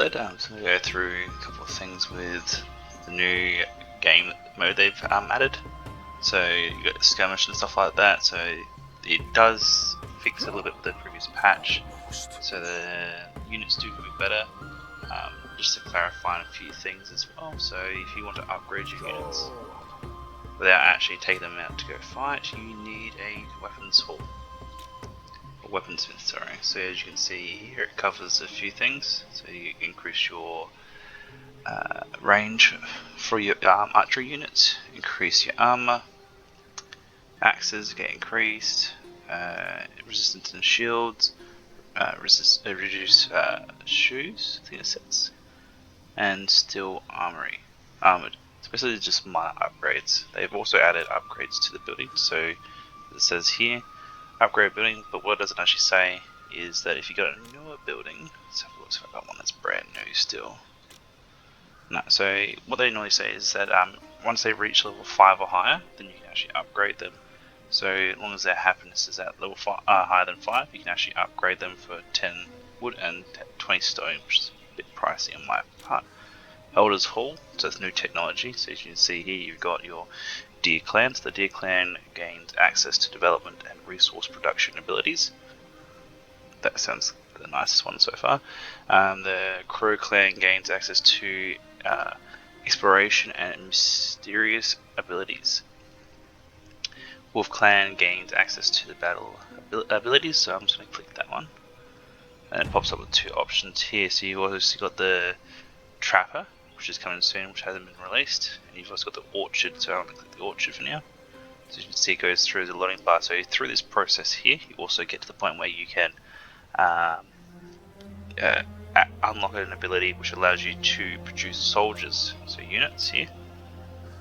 Sled. So we'll go through a couple of things with the new game mode they've added. So you got skirmish and stuff like that. So it does fix a little bit with the previous patch. So the units do get better. Just to clarify a few things as well. So if you want to upgrade your units without actually taking them out to go fight, you need a weapons hall. Weaponsmith, sorry. So as you can see here, it covers a few things. So you increase your range for your archery units, increase your armor, axes get increased, resistance and shields, reduce shoes, I think it says, and steel armored. So basically just minor upgrades. They've also added upgrades to the building, so it says here upgrade building, but what it doesn't actually say is that if you got a newer building, let's have a look if I got one that's brand new still. No, so what they normally say is that once they reach level 5 or higher, then you can actually upgrade them. So as long as their happiness is at level higher than 5, you can actually upgrade them for 10 wood and 20 stone, which is a bit pricey on my part. Elders Hall, so it's new technology. So as you can see here, you've got your Deer Clan. So the Deer Clan gains access to development and resource production abilities. That sounds the nicest one so far. The Crow Clan gains access to exploration and mysterious abilities. Wolf Clan gains access to the battle abilities, so I'm just going to click that one. And it pops up with two options here. So you've also got the Trapper, which is coming soon, which hasn't been released, and you've also got the Orchard, so I'm going to click the Orchard for now. So you can see it goes through the loading bar. So through this process here, you also get to the point where you can unlock an ability which allows you to produce soldiers, so units here,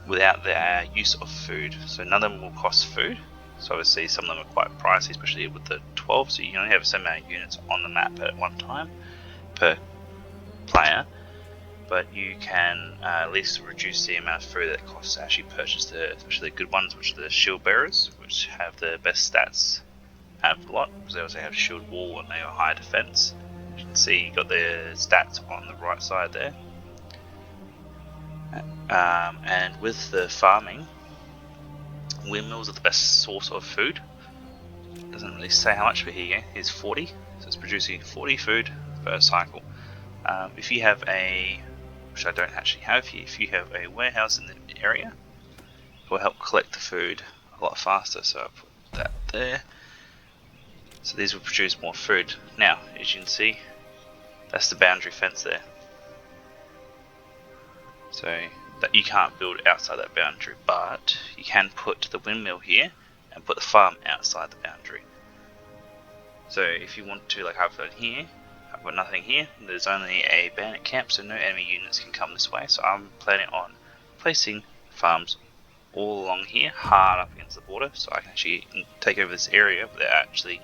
without the use of food. So none of them will cost food. So obviously some of them are quite pricey, especially with the 12, so you only have a certain amount of units on the map at one time per player. But you can at least reduce the amount of food that it costs to actually purchase especially the good ones, which are the shield bearers, which have the best stats out of the lot, because they also have shield wall and they are high defense. As you can see, you got the stats on the right side there. And with the farming, windmills are the best source of food. Doesn't really say how much, but here you go. Here's 40, so it's producing 40 food per cycle. If you have which I don't actually have here, if you have a warehouse in the area, it will help collect the food a lot faster, so I'll put that there. So these will produce more food. Now, as you can see, that's the boundary fence there. So that you can't build outside that boundary, but you can put the windmill here and put the farm outside the boundary. So if you want to, like I've done here, I've got nothing here, there's only a bandit camp, so no enemy units can come this way, so I'm planning on placing farms all along here, hard up against the border, so I can actually take over this area without actually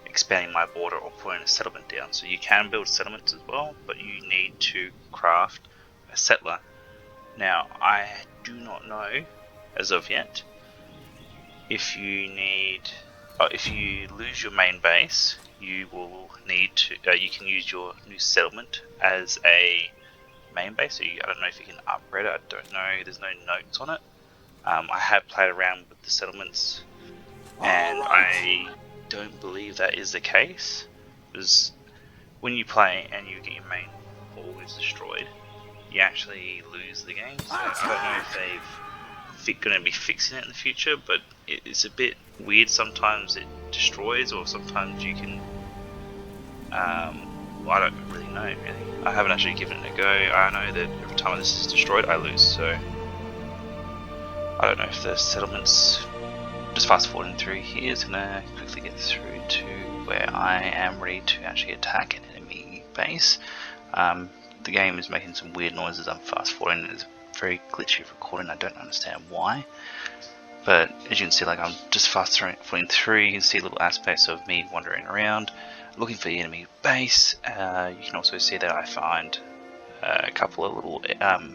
expanding my border or putting a settlement down. So you can build settlements as well, but you need to craft a settler. Now, I do not know, as of yet, if you lose your main base, you will need to. You can use your new settlement as a main base. So I don't know if you can upgrade it. I don't know. There's no notes on it. I have played around with the settlements, and I don't believe that is the case. Because when you play and you get your main hall is destroyed, you actually lose the game. So I don't know if they've going to be fixing it in the future, but it's a bit weird. Sometimes it destroys, or sometimes you can. I don't really know. Really. I haven't actually given it a go. I know that every time this is destroyed, I lose. So I don't know if the settlements. Just fast forwarding through here is gonna quickly get through to where I am ready to actually attack an enemy base. The game is making some weird noises. I'm fast forwarding. It's very glitchy recording. I don't understand why. But as you can see, like I'm just fast forwarding through. You can see little aspects of me wandering around, looking for the enemy base. You can also see that I find a couple of little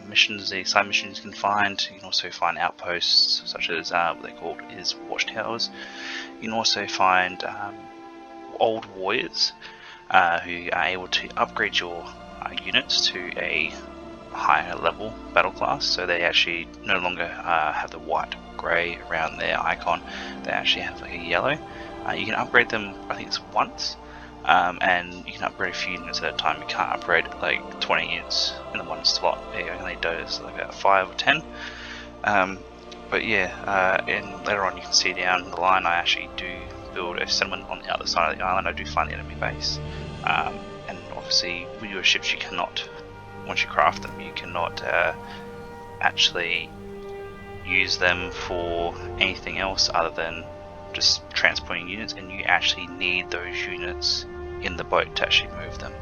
missions, the side missions you can find. You can also find outposts, such as what they're called is watchtowers. You can also find old warriors. who are able to upgrade your units to a higher level battle class, so they actually no longer have the white or grey around their icon. They actually have like a yellow. You can upgrade them, I think it's once, and you can upgrade a few units at a time. You can't upgrade like 20 units in the one slot. You can only do like about 5 or 10. But yeah, and later on you can see down the line I actually do build a settlement on the other side of the island. I do find the enemy base, and obviously with your ships you cannot, once you craft them, you cannot actually use them for anything else other than just transporting units, and you actually need those units in the boat to actually move them.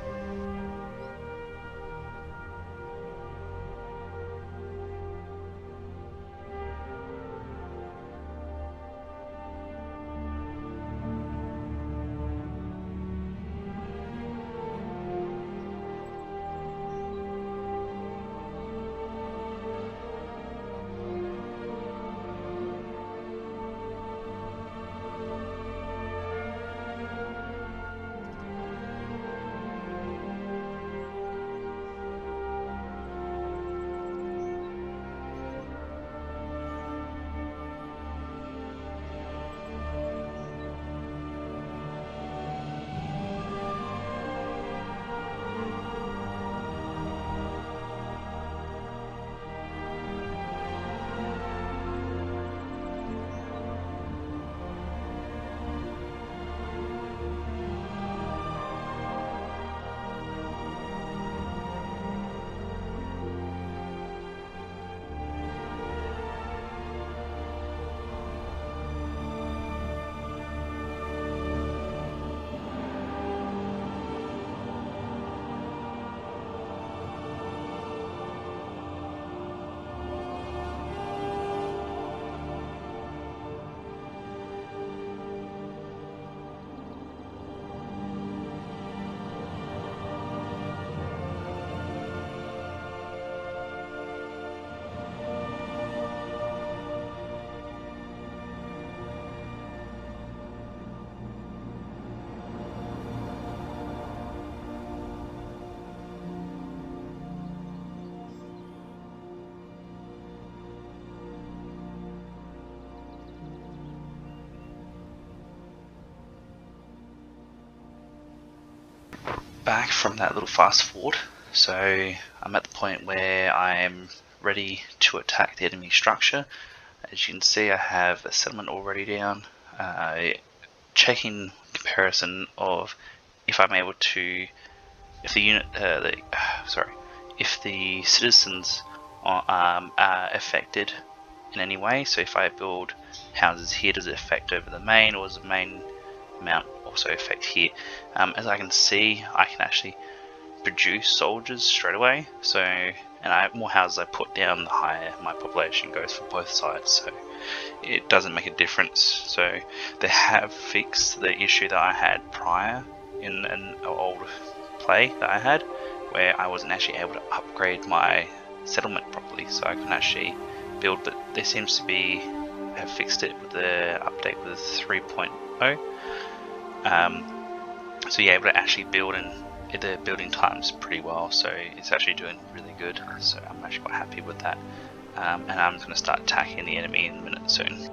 Back from that little fast forward, so I'm at the point where I am ready to attack the enemy structure. As you can see, I have a settlement already down. Checking comparison of if I'm able to, if the unit, if the citizens are affected in any way. So if I build houses here, does it affect over the main, or does the main amount also affect here? As I can see, I can actually produce soldiers straight away. So, and more houses I put down, the higher my population goes for both sides. So it doesn't make a difference. So they have fixed the issue that I had prior in an old play that I had, where I wasn't actually able to upgrade my settlement properly, so I couldn't actually build. But there seems to be have fixed it with the update with 3.0. So you're able to actually build, and the building times pretty well, so it's actually doing really good. So I'm actually quite happy with that, and I'm going to start attacking the enemy in a minute soon.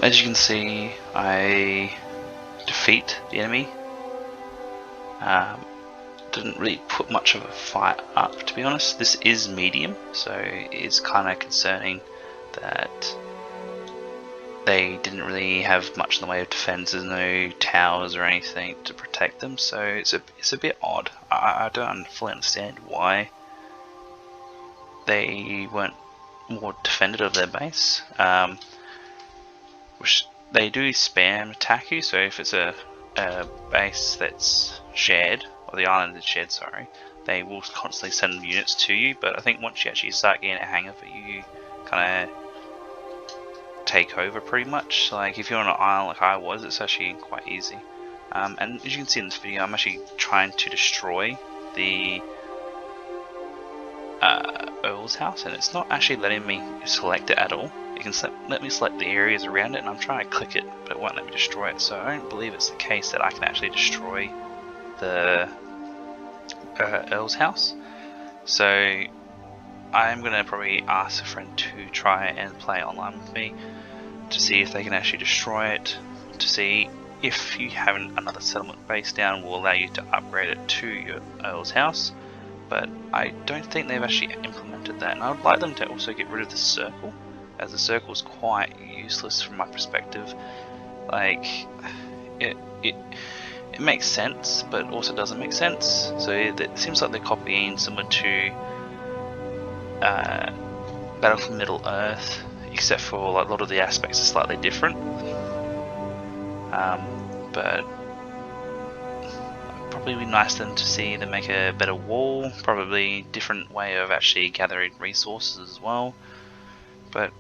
As you can see, I defeat the enemy. Didn't really put much of a fight up, to be honest. This is medium, so it's kind of concerning that they didn't really have much in the way of defenses, no towers or anything to protect them. So it's a bit odd. I don't fully understand why they weren't more defended of their base, which they do spam attack you. So if it's a base that's shared, or the island is shared, sorry, they will constantly send units to you. But I think once you actually start getting a hang of it, you kind of take over pretty much. Like if you're on an island like I was, it's actually quite easy. And as you can see in this video, I'm actually trying to destroy the Earl's house, and it's not actually letting me select it at all. It can let me select the areas around it, and I'm trying to click it, but it won't let me destroy it. So I don't believe it's the case that I can actually destroy the Earl's house. So I'm going to probably ask a friend to try and play online with me to see if they can actually destroy it, to see if you have another settlement base down will allow you to upgrade it to your Earl's house. But I don't think they've actually implemented that, and I would like them to also get rid of the circle, as the circle is quite useless from my perspective. Like, it makes sense, but also doesn't make sense. So it seems like they're copying similar to Battle for Middle Earth, except for like a lot of the aspects are slightly different. But probably be nice for them to see them make a better wall, probably different way of actually gathering resources as well. But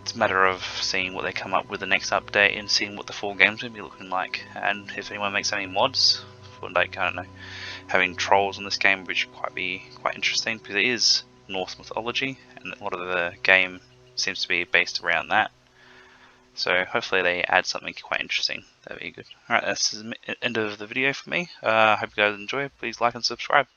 it's a matter of seeing what they come up with the next update and seeing what the full game's going to be looking like. And if anyone makes any mods for, like, I don't know, having trolls in this game, which would be quite interesting because it is Norse mythology and a lot of the game seems to be based around that. So hopefully they add something quite interesting. That'd be good. Alright, that's the end of the video for me. Hope you guys enjoy. Please like and subscribe.